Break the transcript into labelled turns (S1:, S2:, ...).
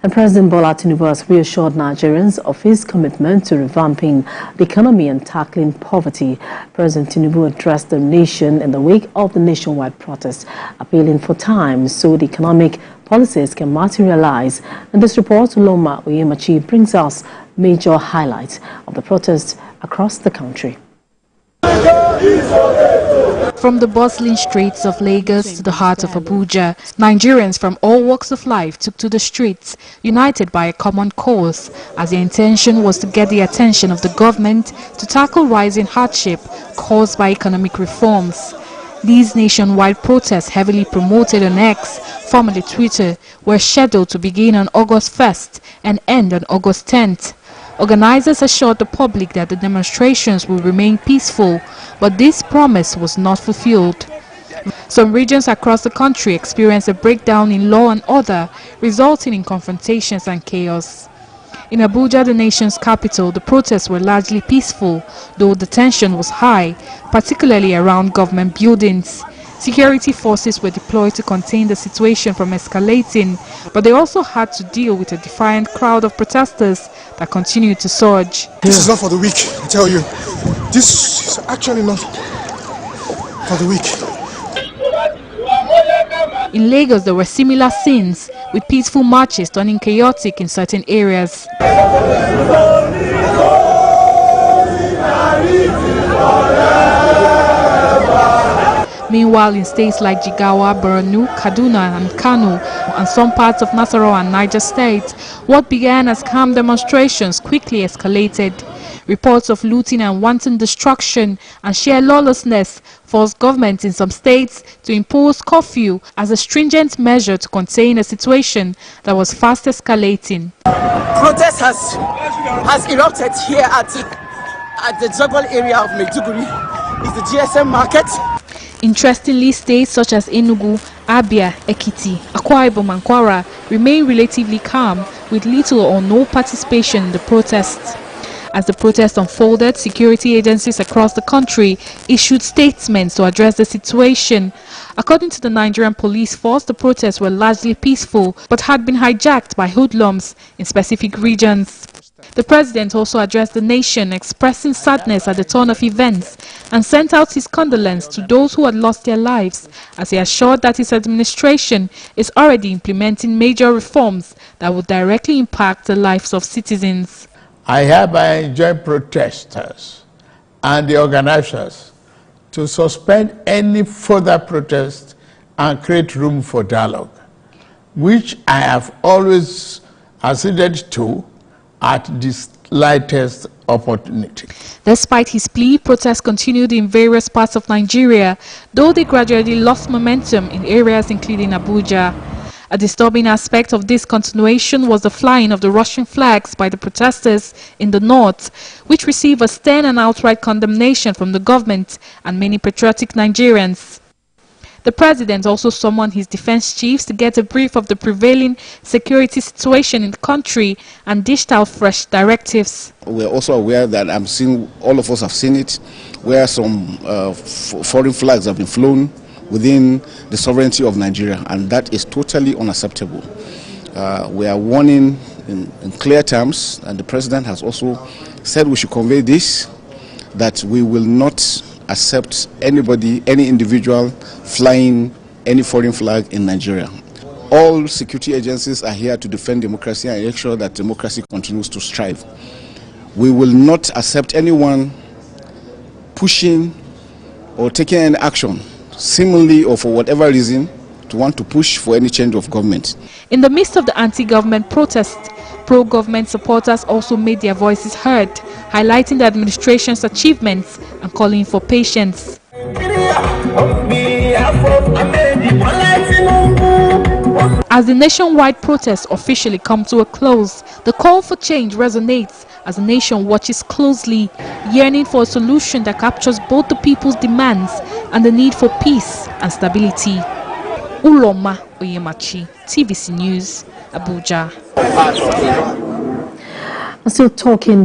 S1: And President Bola Tinubu has reassured Nigerians of his commitment to revamping the economy and tackling poverty. President Tinubu addressed the nation in the wake of the nationwide protest, appealing for time so the economic policies can materialize. And this report, Loma Oyemachi, brings us major highlights of the protests across the country.
S2: From the bustling streets of Lagos to the heart of Abuja, Nigerians from all walks of life took to the streets, united by a common cause, as their intention was to get the attention of the government to tackle rising hardship caused by economic reforms. These nationwide protests, heavily promoted on X, formerly Twitter, were scheduled to begin on August 1st and end on August 10th. Organizers assured the public that the demonstrations will remain peaceful, but this promise was not fulfilled. Some regions across the country experienced a breakdown in law and order, resulting in confrontations and chaos. In Abuja, the nation's capital, the protests were largely peaceful, though the tension was high, particularly around government buildings. Security forces were deployed to contain the situation from escalating, but they also had to deal with a defiant crowd of protesters that continued to surge.
S3: This is not for the weak, I tell you. This is actually not for the weak.
S2: In Lagos, there were similar scenes, with peaceful marches turning chaotic in certain areas. Meanwhile, in states like Jigawa, Borno, Kaduna and Kano, and some parts of Nasarawa and Niger State, what began as calm demonstrations quickly escalated. Reports of looting and wanton destruction and sheer lawlessness forced governments in some states to impose curfew as a stringent measure to contain a situation that was fast escalating.
S4: Protest has erupted here at the Jogol area of Maiduguri. It's the GSM market.
S2: Interestingly, states such as Enugu, Abia, Ekiti, Akwa Ibom and Kwara remain relatively calm, with little or no participation in the protests. As the protest unfolded, security agencies across the country issued statements to address the situation. According to the Nigerian police force, the protests were largely peaceful but had been hijacked by hoodlums in specific regions. The president also addressed the nation, expressing sadness at the turn of events, and sent out his condolences to those who had lost their lives, as he assured that his administration is already implementing major reforms that will directly impact the lives of citizens.
S5: I hereby enjoin protesters and the organizers to suspend any further protest and create room for dialogue, which I have always acceded to at the slightest opportunity.
S2: Despite his plea, protests continued in various parts of Nigeria, though they gradually lost momentum in areas including Abuja. A disturbing aspect of this continuation was the flying of the Russian flags by the protesters in the north, which received a stern and outright condemnation from the government and many patriotic Nigerians. The president also summoned his defense chiefs to get a brief of the prevailing security situation in the country and dished out fresh directives.
S6: We're also aware that all of us have seen it, where some foreign flags have been flown within the sovereignty of Nigeria, and that is totally unacceptable. We are warning in clear terms, and the president has also said we should convey this, that we will not accept anybody, any individual flying any foreign flag in Nigeria. All security agencies are here to defend democracy and make sure that democracy continues to strive. We will not accept anyone pushing or taking any action, seemingly or for whatever reason, to want to push for any change of government.
S2: In the midst of the anti-government protests, pro-government supporters also made their voices heard, highlighting the administration's achievements and calling for patience. As the nationwide protests officially come to a close, the call for change resonates as the nation watches closely, yearning for a solution that captures both the people's demands and the need for peace and stability. Loma Oyemachi, TVC News, Abuja.
S1: Still talking